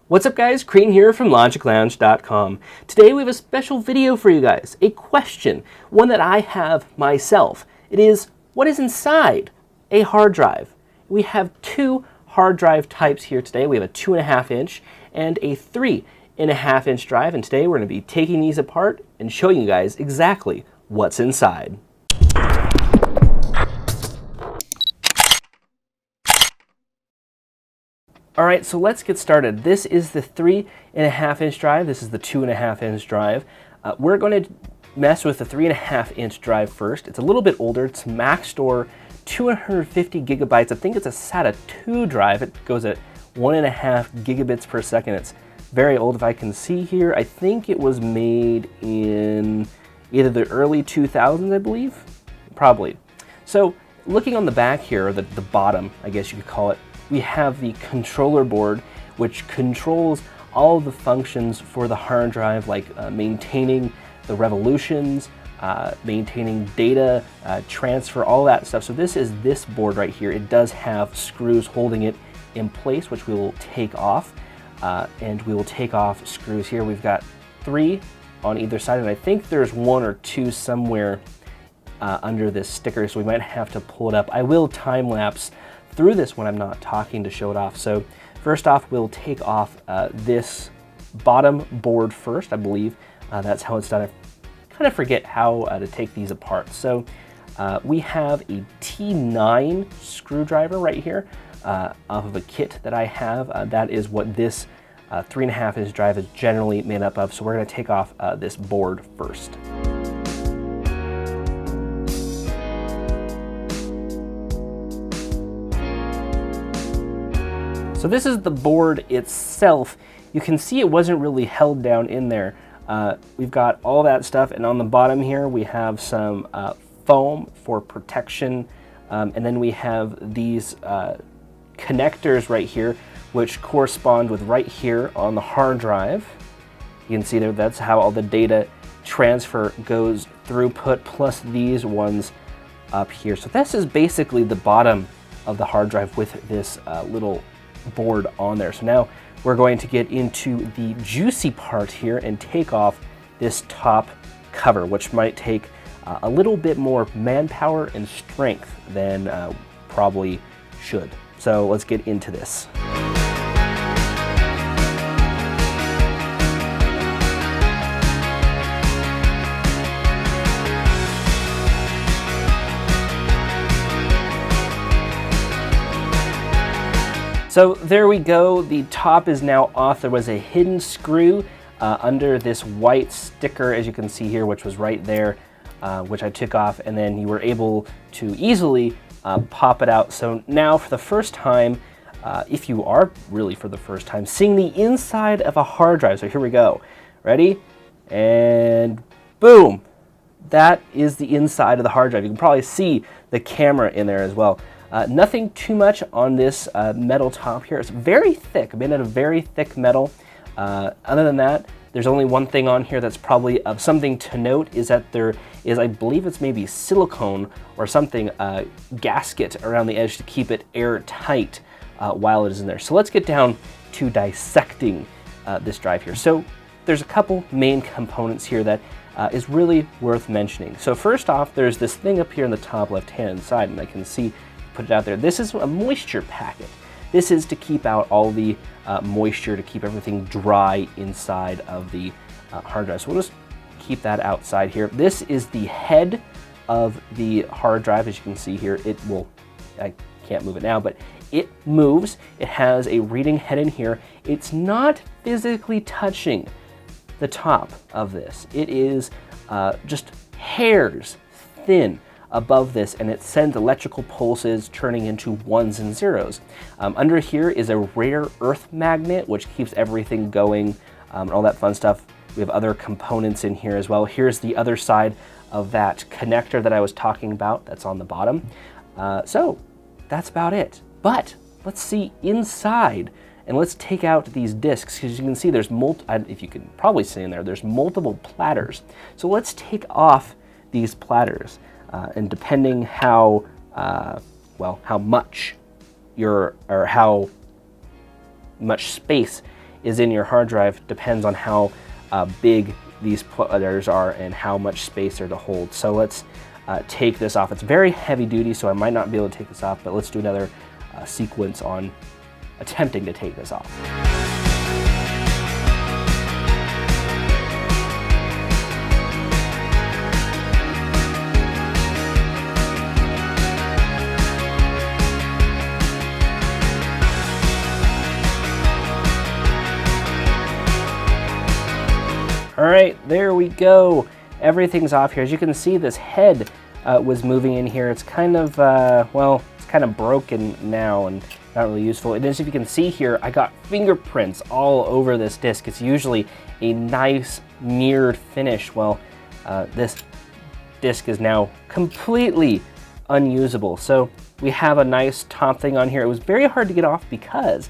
What's up guys, Crane here from LogicLounge.com. Today we have a special video for you guys, a question, one that I have myself. It is, what is inside a hard drive? We have two hard drive types here today. We have a 2.5 inch and a 3.5 inch drive, and today we're going to be taking these apart and showing you guys exactly what's inside. All right, so let's get started. This is the 3.5 inch drive. This is the 2.5 inch drive. We're going to mess with the 3.5 inch drive first. It's a little bit older. It's max store 250 gigabytes. I think it's a SATA 2 drive. It goes at 1.5 gigabits per second. It's very old. If I can see here, I think it was made in either the early 2000s, I believe, probably. So looking on the back here, or the bottom, I guess you could call it, we have the controller board, which controls all of the functions for the hard drive, like maintaining the revolutions, maintaining data, transfer, all that stuff. So this is this board right here. It does have screws holding it in place, which we will take off. And we will take off screws here. We've got 3 on either side, and I think there's 1 or 2 somewhere under this sticker, so we might have to pull it up. I will time lapse through this when I'm not talking to show it off. So first off, we'll take off this bottom board first. I believe that's how it's done. I kind of forget how to take these apart. So we have a T9 screwdriver right here off of a kit that I have. That is what this 3.5 inch drive is generally made up of. So we're going to take off this board first. So this is the board itself. You can see it wasn't really held down in there. We've got all that stuff, and on the bottom here we have some foam for protection, and then we have these connectors right here, which correspond with right here on the hard drive. You can see there, that's how all the data transfer goes throughput, plus these ones up here. So this is basically the bottom of the hard drive with this little board on there. So now we're going to get into the juicy part here and take off this top cover, which might take a little bit more manpower and strength than probably should. So let's get into this. So there we go, the top is now off. There was a hidden screw under this white sticker, as you can see here, which was right there, which I took off, and then you were able to easily pop it out. So now for the first time, if you are really for the first time, seeing the inside of a hard drive. So here we go. Ready? And boom! That is the inside of the hard drive. You can probably see the camera in there as well. Nothing too much on this metal top here. It's very thick, made out of very thick metal. Other than that, there's only one thing on here that's probably of something to note, is that there is, I believe it's maybe silicone or something, gasket around the edge to keep it airtight while it is in there. So let's get down to dissecting this drive here. So there's a couple main components here that is really worth mentioning. So first off, there's this thing up here in the top left-hand side, and I can see, put it out there. This is a moisture packet. This is to keep out all the moisture, to keep everything dry inside of the hard drive. So we'll just keep that outside here. This is the head of the hard drive. As you can see here, it will, I can't move it now, but it moves. It has a reading head in here. It's not physically touching the top of this. It is just hairs thin above this, and it sends electrical pulses turning into 1s and 0s. Under here is a rare earth magnet, which keeps everything going, and all that fun stuff. We have other components in here as well. Here's the other side of that connector that I was talking about that's on the bottom. So that's about it. But let's see inside, and let's take out these discs, because you can see there's if you can probably see in there, there's multiple platters. So let's take off these platters. And depending how how much how much space is in your hard drive depends on how big these platters are and how much space they're to hold. So let's take this off. It's very heavy duty, so I might not be able to take this off, but let's do another sequence on attempting to take this off. All right, there we go. Everything's off here. As you can see, this head was moving in here. It's kind of, well, it's kind of broken now and not really useful. And as you can see here, I got fingerprints all over this disc. It's usually a nice mirrored finish. Well, this disc is now completely unusable. So we have a nice top thing on here. It was very hard to get off because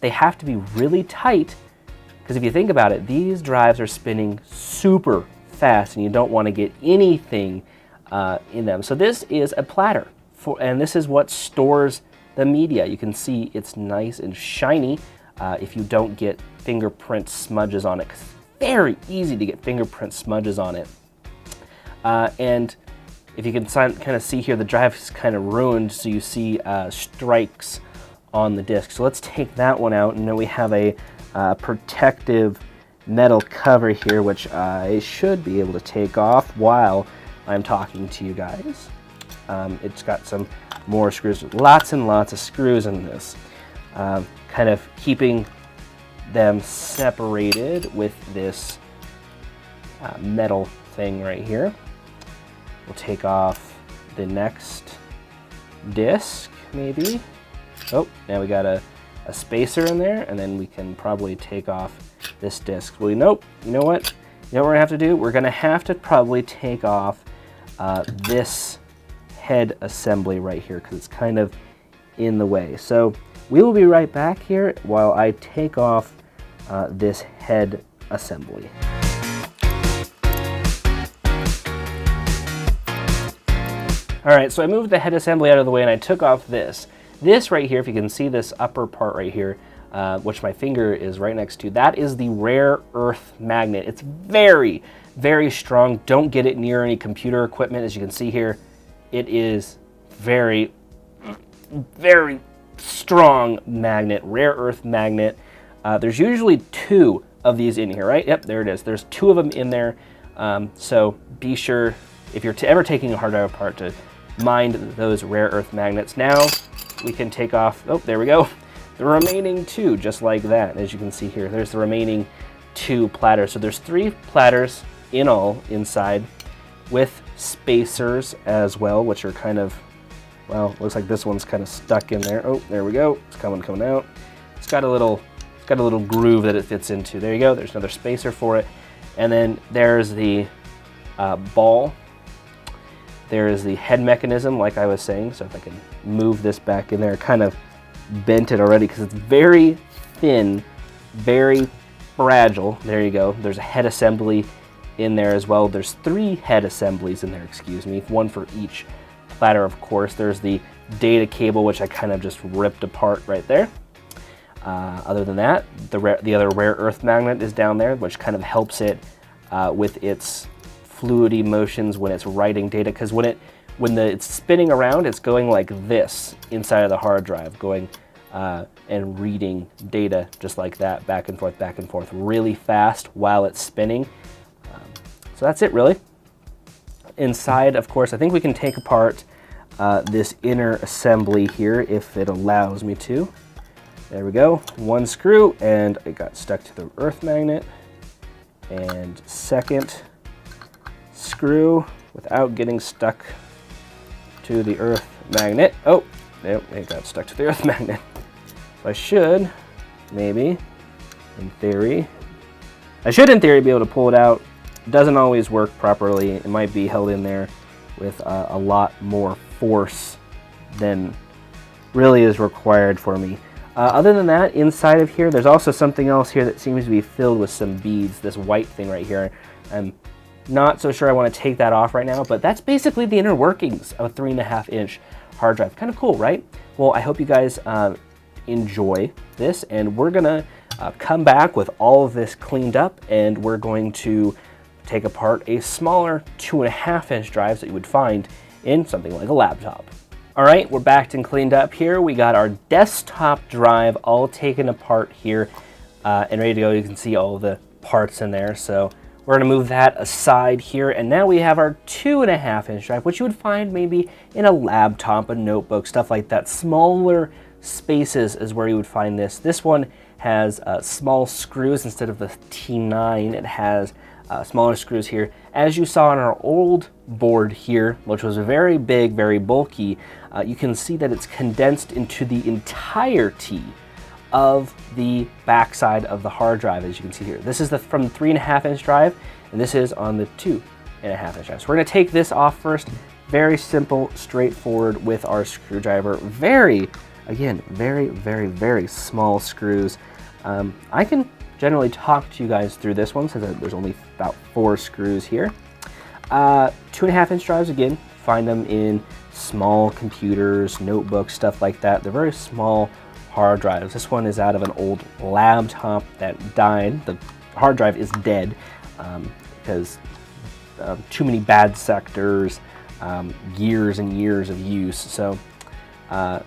they have to be really tight. Because if you think about it, these drives are spinning super fast and you don't want to get anything in them. So this is a platter, and this is what stores the media. You can see it's nice and shiny if you don't get fingerprint smudges on it. 'Cause it's very easy to get fingerprint smudges on it. And if you can kind of see here, the drive is kind of ruined, so you see strikes on the disc. So let's take that one out, and then we have a protective metal cover here, which I should be able to take off while I'm talking to you guys. It's got some more screws, lots and lots of screws in this, kind of keeping them separated with this metal thing right here. We'll take off the next disc, maybe. Oh, now we got a spacer in there, and then we can probably take off this disc. Well, nope, you know what? You know what we're gonna have to do? We're gonna have to probably take off this head assembly right here because it's kind of in the way. So we will be right back here while I take off this head assembly. All right, so I moved the head assembly out of the way and I took off this. This right here, if you can see this upper part right here, which my finger is right next to, that is the rare earth magnet. It's very, very strong. Don't get it near any computer equipment. As you can see here, it is very, very strong magnet, rare earth magnet. There's usually 2 of these in here, right? Yep, there it is. There's 2 of them in there. So be sure, if you're ever taking a hard drive apart, to mind those rare earth magnets. Now we can take off, oh, there we go, the remaining 2, just like that. As you can see here, there's the remaining 2 platters. So there's 3 platters in all inside, with spacers as well, which are kind of, well, looks like this one's kind of stuck in there. Oh, there we go, it's coming out. It's got a little groove that it fits into. There you go, there's another spacer for it. And then there's the ball. There is the head mechanism, like I was saying. So if I can move this back in there, kind of bent it already because it's very thin, very fragile. There you go. There's a head assembly in there as well. There's 3 head assemblies in there, excuse me, 1 for each platter, of course. There's the data cable, which I kind of just ripped apart right there. Other than that, the other rare earth magnet is down there, which kind of helps it with its fluidy motions when it's writing data, because when it's spinning around, it's going like this inside of the hard drive, going and reading data just like that, back and forth really fast while it's spinning. So that's it, really. Inside, of course, I think we can take apart this inner assembly here if it allows me to. There we go, 1 screw, and it got stuck to the earth magnet. And second screw without getting stuck to the earth magnet. Oh, nope, it got stuck to the earth magnet. So I should, maybe, in theory, be able to pull it out. It doesn't always work properly. It might be held in there with a lot more force than really is required for me. Other than that, inside of here, there's also something else here that seems to be filled with some beads, this white thing right here. I'm not so sure I want to take that off right now, but that's basically the inner workings of a 3.5-inch hard drive. Kind of cool, right? Well, I hope you guys enjoy this, and we're gonna come back with all of this cleaned up, and we're going to take apart a smaller 2.5-inch drive that you would find in something like a laptop. All right, we're backed and cleaned up here. We got our desktop drive all taken apart here and ready to go. You can see all the parts in there. So we're gonna move that aside here. And now we have our 2.5-inch drive, which you would find maybe in a laptop, a notebook, stuff like that. Smaller spaces is where you would find this. This one has small screws instead of the T9. It has smaller screws here. As you saw on our old board here, which was very big, very bulky, you can see that it's condensed into the entirety of the backside of the hard drive, as you can see here. This is from the 3.5-inch drive, and this is on the 2.5-inch drive. So we're gonna take this off first. Very simple, straightforward with our screwdriver. Very, very small screws. I can generally talk to you guys through this one since there's only about 4 screws here. 2.5-inch drives, again, find them in small computers, notebooks, stuff like that. They're very small hard drives. This one is out of an old laptop that died. The hard drive is dead because too many bad sectors, years and years of use. So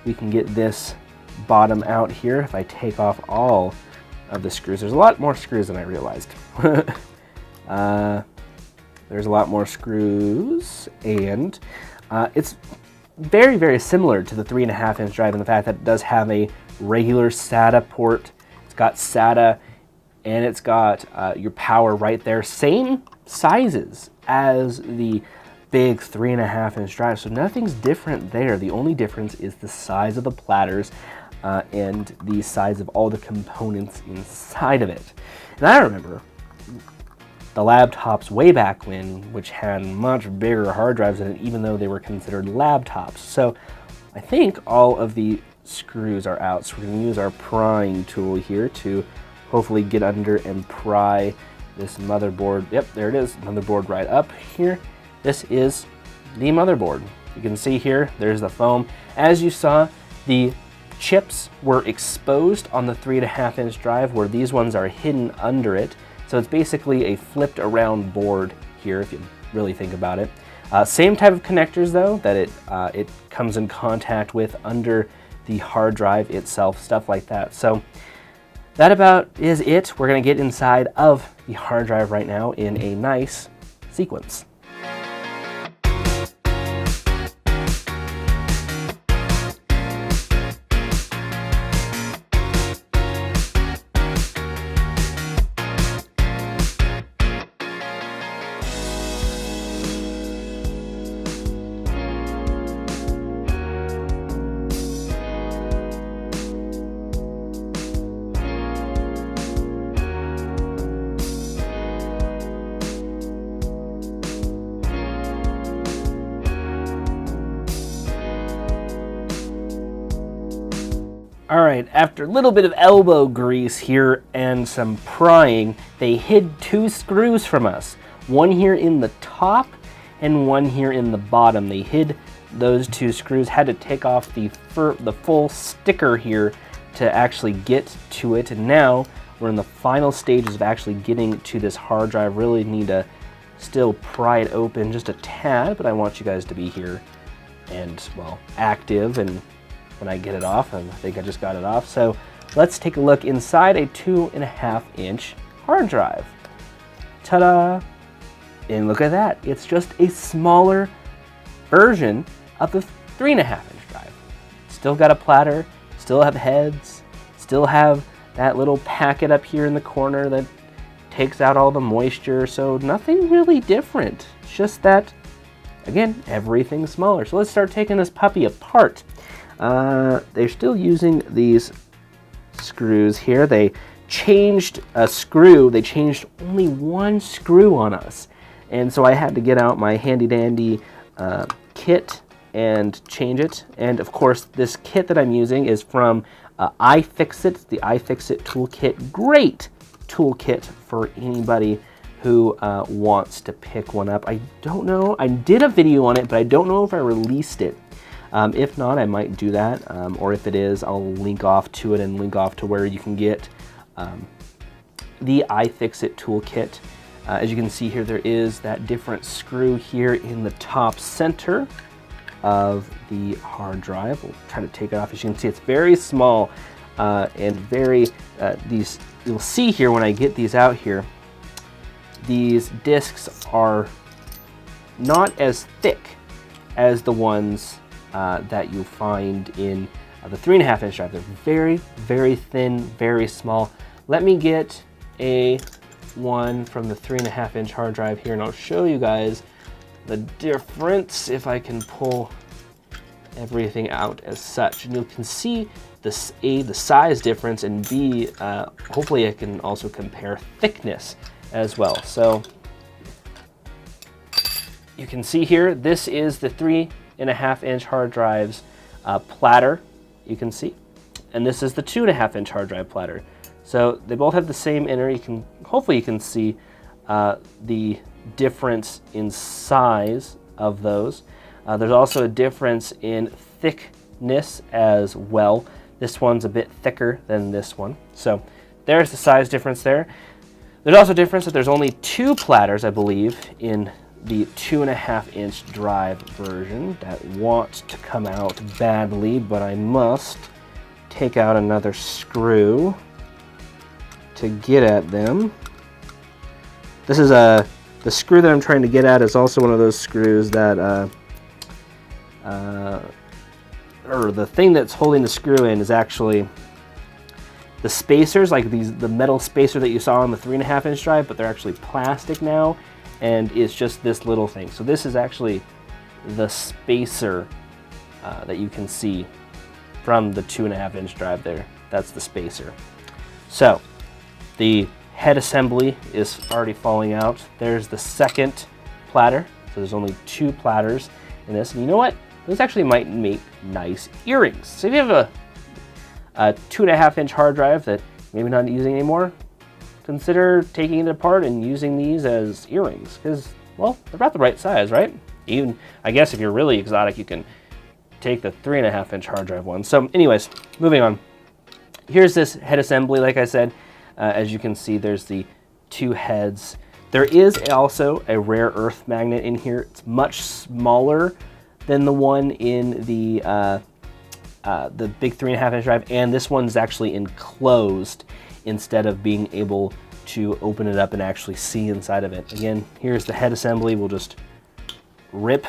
we can get this bottom out here. If I take off all of the screws, there's a lot more screws than I realized. There's a lot more screws, and it's very similar to the 3.5-inch drive in the fact that it does have a regular SATA port. It's got SATA, and it's got your power right there. Same sizes as the big 3.5-inch drive, so nothing's different there. The only difference is the size of the platters and the size of all the components inside of it. And I remember the laptops way back when, which had much bigger hard drives in it, even though they were considered laptops. So I think all of the screws are out. So we're going to use our prying tool here to hopefully get under and pry this motherboard. Yep, there it is, motherboard right up here. This is the motherboard. You can see here, there's the foam. As you saw, the chips were exposed on the 3.5-inch drive, where these ones are hidden under it. So it's basically a flipped around board here, if you really think about it. Same type of connectors though, that it comes in contact with under the hard drive itself, stuff like that. So that about is it. We're gonna get inside of the hard drive right now in a nice sequence. All right, after a little bit of elbow grease here and some prying, they hid 2 screws from us. One here in the top and one here in the bottom. They hid those 2 screws, had to take off the full sticker here to actually get to it. And now we're in the final stages of actually getting to this hard drive. Really need to still pry it open just a tad, but I want you guys to be here and, well, active and when I get it off. I think I just got it off. So let's take a look inside a 2.5-inch hard drive. Ta-da! And look at that. It's just a smaller version of the 3.5-inch drive. Still got a platter, still have heads, still have that little packet up here in the corner that takes out all the moisture. So nothing really different. It's just that, again, everything's smaller. So let's start taking this puppy apart. They're still using these screws here. They changed a screw. They changed only 1 screw on us. And so I had to get out my handy dandy kit and change it. And of course, this kit that I'm using is from iFixit, the iFixit toolkit. Great toolkit for anybody who wants to pick one up. I don't know. I did a video on it, but I don't know if I released it. If not, I might do that, or if it is, I'll link off to it and link off to where you can get the iFixit toolkit. As you can see here, there is that different screw here in the top center of the hard drive. We'll try to take it off. As you can see, it's very small and very, you'll see here when I get these out here, these discs are not as thick as the ones that you find in the 3.5-inch drive. They're very, very thin, very small. Let me get a one from the 3.5-inch hard drive here, and I'll show you guys the difference if I can pull everything out as such. And you can see this, A, the size difference, and B, hopefully I can also compare thickness as well. So you can see here, this is the 3.5-inch hard drive's platter, you can see, and this is the 2.5-inch hard drive platter. So they both have the same inner. Hopefully you can see the difference in size of those. There's also a difference in thickness as well. This one's a bit thicker than this one. So there's the size difference there. There's also a difference that there's only 2 platters, I believe, in the 2.5-inch drive version that want to come out badly, but I must take out another screw to get at them. This is the screw that I'm trying to get at is also one of those screws that or the thing that's holding the screw in is actually the spacers, like the metal spacer that you saw on the 3.5-inch drive, but they're actually plastic now, and it's just this little thing. So this is actually the spacer that you can see from the 2.5-inch drive there. That's the spacer. So the head assembly is already falling out. There's the second platter. So there's only 2 platters in this. And you know what? Those actually might make nice earrings. So if you have a 2.5-inch hard drive that maybe not using anymore, consider taking it apart and using these as earrings, because, well, they're about the right size, right? Even, I guess if you're really exotic, you can take the 3.5-inch hard drive one. So anyways, moving on. Here's this head assembly, like I said. As you can see, there's the 2 heads. There is also a rare earth magnet in here. It's much smaller than the one in the big 3.5-inch drive, and this one's actually enclosed instead of being able to open it up and actually see inside of it. Again, here's the head assembly. We'll just rip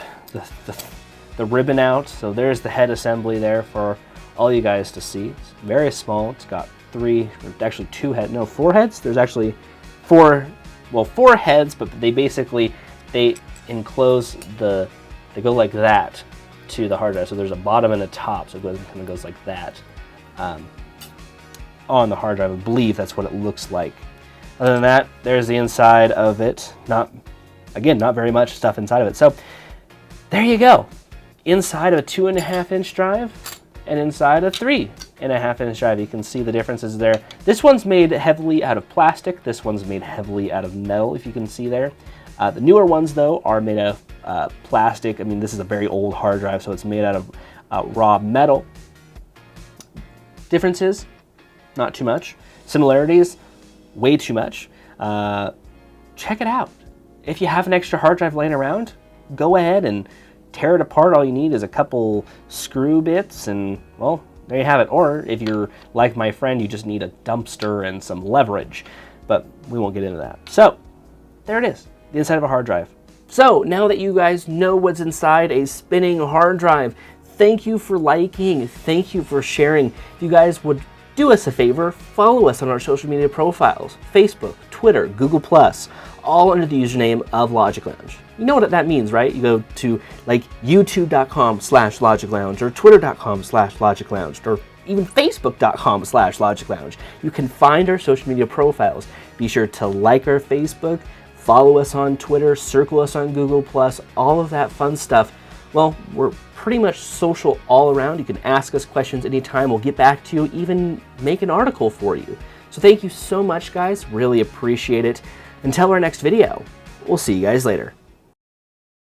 the ribbon out. So there's the head assembly there for all you guys to see. It's very small. It's got 4 heads. There's actually 4 heads, but they enclose they go like that to the hard drive. So there's a bottom and a top, so it kind of goes like that on the hard drive. I believe that's what it looks like. Other than that, there's the inside of it. Not very much stuff inside of it. So there you go. Inside of a 2.5-inch drive and inside a 3.5-inch drive. You can see the differences there. This one's made heavily out of plastic. This one's made heavily out of metal, if you can see there. The newer ones, though, are made of plastic. I mean, this is a very old hard drive, so it's made out of raw metal. Differences, not too much. Similarities, way too much. Check it out. If you have an extra hard drive laying around, go ahead and tear it apart. All you need is a couple screw bits, and, well, there you have it. Or if you're like my friend, you just need a dumpster and some leverage. But we won't get into that. So there it is, the inside of a hard drive. So now that you guys know what's inside a spinning hard drive, thank you for liking, thank you for sharing. If you guys would do us a favor, follow us on our social media profiles, Facebook, Twitter, Google+, all under the username of LogicLounge. You know what that means, right? You go to like youtube.com/LogicLounge or twitter.com/LogicLounge or even facebook.com/LogicLounge. You can find our social media profiles. Be sure to like our Facebook, follow us on Twitter, circle us on Google+, all of that fun stuff. Well, we're pretty much social all around. You can ask us questions anytime. We'll get back to you, even make an article for you. So thank you so much, guys. Really appreciate it. Until our next video, we'll see you guys later.